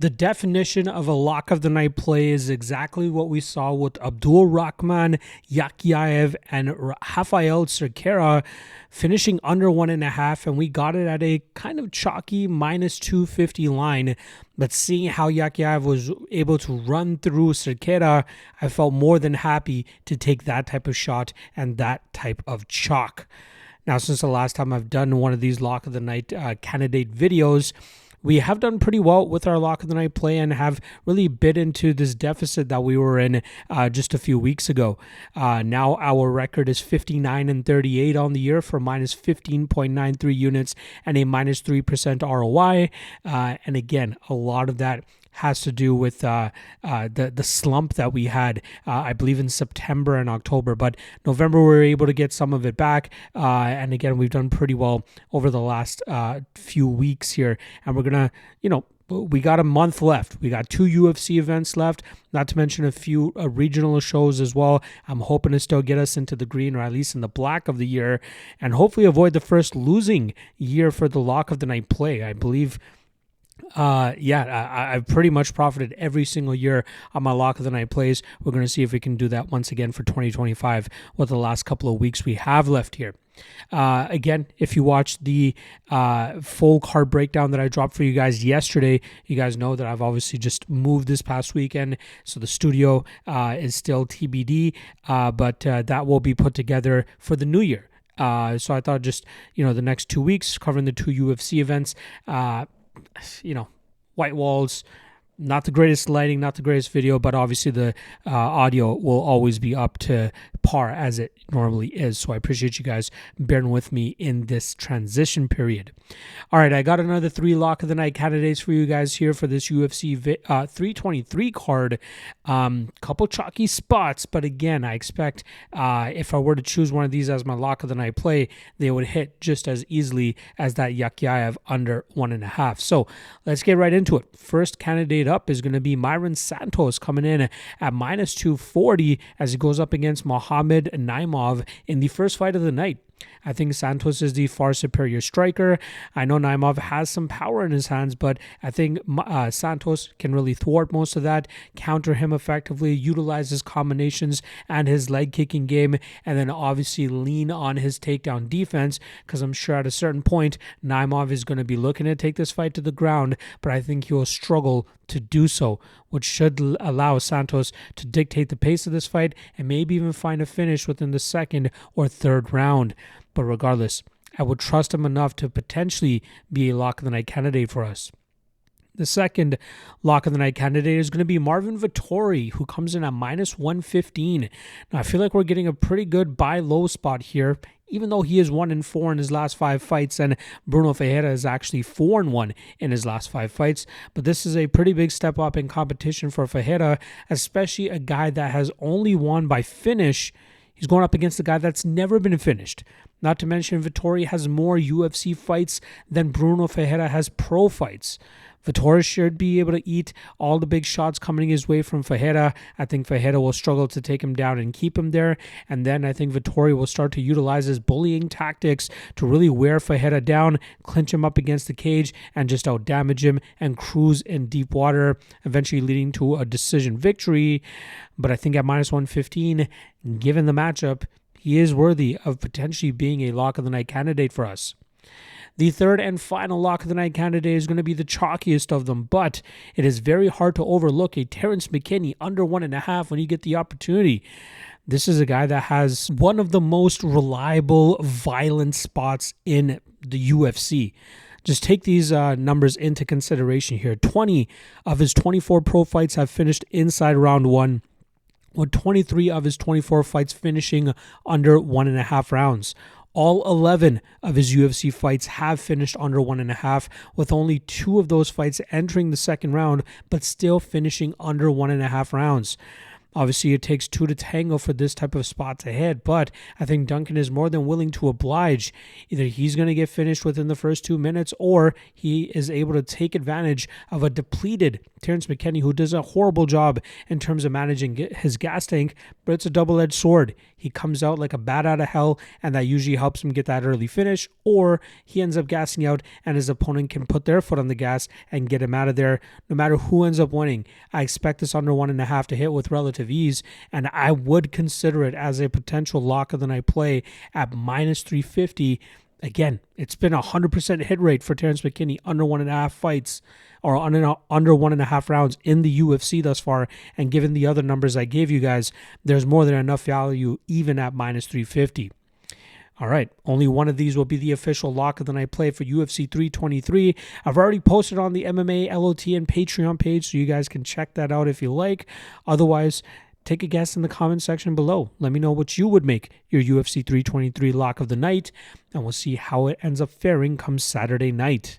The definition of a lock of the night play is exactly what we saw with Abdul Rahman Yakiaev and Rafael Cerquera finishing under 1.5, and we got it at a kind of chalky minus 250 line. But seeing how Yakiaev was able to run through Cerquera, I felt more than happy to take that type of shot and that type of chalk. Now, since the last time I've done one of these lock of the night candidate videos, we have done pretty well with our lock of the night play and have really bit into this deficit that we were in just a few weeks ago. Now our record is 59-38 on the year for minus 15.93 units and a minus 3% ROI. And again, a lot of that has to do with the slump that we had, I believe, in September and October. But November, we were able to get some of it back. And again, we've done pretty well over the last few weeks here. And we're going to, we got a month left. We got 2 UFC events left, not to mention a few regional shows as well. I'm hoping to still get us into the green or at least in the black of the year and hopefully avoid the first losing year for the lock of the night play. I believe I've pretty much profited every single year on my lock of the night plays. We're going to see if we can do that once again for 2025 with the last couple of weeks we have left here. Again, if you watched the full card breakdown that I dropped for you guys yesterday, you guys know that I've obviously just moved this past weekend, so the studio is still TBD, but that will be put together for the new year. So I thought just, the next 2 weeks covering the 2 UFC events, white walls, not the greatest lighting, not the greatest video, but obviously the audio will always be up to par as it normally is. So I appreciate you guys bearing with me in this transition period. All right, I got another 3 lock of the night candidates for you guys here for this UFC 323 card. Couple chalky spots, but again, I expect if I were to choose one of these as my lock of the night play, they would hit just as easily as that Yakiaev under 1.5. So let's get right into it. First candidate up is going to be Myron Santos coming in at minus 240 as he goes up against Mohamed Naimov in the first fight of the night. I think Santos is the far superior striker. I know Naimov has some power in his hands, but I think Santos can really thwart most of that, counter him effectively, utilize his combinations and his leg kicking game, and then obviously lean on his takedown defense, because I'm sure at a certain point, Naimov is going to be looking to take this fight to the ground, but I think he will struggle to do so, which should allow Santos to dictate the pace of this fight and maybe even find a finish within the second or third round. But regardless, I would trust him enough to potentially be a lock of the night candidate for us. The second lock of the night candidate is going to be Marvin Vettori, who comes in at minus 115. Now, I feel like we're getting a pretty good buy low spot here, even though he is 1-4 in his last 5 fights, and Bruno Ferreira is actually 4-1 in his last 5 fights. But this is a pretty big step up in competition for Ferreira, especially a guy that has only won by finish. He's going up against a guy that's never been finished. Not to mention, Vettori has more UFC fights than Bruno Ferreira has pro fights. Vettori should be able to eat all the big shots coming his way from Ferreira. I think Ferreira will struggle to take him down and keep him there. And then I think Vettori will start to utilize his bullying tactics to really wear Ferreira down, clinch him up against the cage, and just out-damage him and cruise in deep water, eventually leading to a decision victory. But I think at minus 115, given the matchup, he is worthy of potentially being a lock of the night candidate for us. The third and final lock of the night candidate is going to be the chalkiest of them, but it is very hard to overlook a Terrence McKinney under 1.5 when you get the opportunity. This is a guy that has one of the most reliable, violent spots in the UFC. Just take these numbers into consideration here. 20 of his 24 pro fights have finished inside round 1, with 23 of his 24 fights finishing under 1.5 rounds. All 11 of his UFC fights have finished under 1.5, with only 2 of those fights entering the second round, but still finishing under 1.5 rounds. Obviously, it takes two to tango for this type of spot to hit, but I think Duncan is more than willing to oblige. Either he's going to get finished within the first 2 minutes, or he is able to take advantage of a depleted Terrence McKinney, who does a horrible job in terms of managing his gas tank, but it's a double-edged sword. He comes out like a bat out of hell, and that usually helps him get that early finish, or he ends up gassing out and his opponent can put their foot on the gas and get him out of there. No matter who ends up winning, I expect this under 1.5 to hit with relative ease, and I would consider it as a potential lock of the night play at minus 350. Again, it's been a 100% hit rate for Terrence McKinney under 1.5 fights, or under 1.5 rounds in the UFC thus far. And given the other numbers I gave you guys, there's more than enough value even at minus 350. All right, only one of these will be the official lock of the night play for UFC 323. I've already posted on the MMA LOTN Patreon page, so you guys can check that out if you like. Otherwise, take a guess in the comment section below. Let me know what you would make your UFC 323 lock of the night, and we'll see how it ends up faring come Saturday night.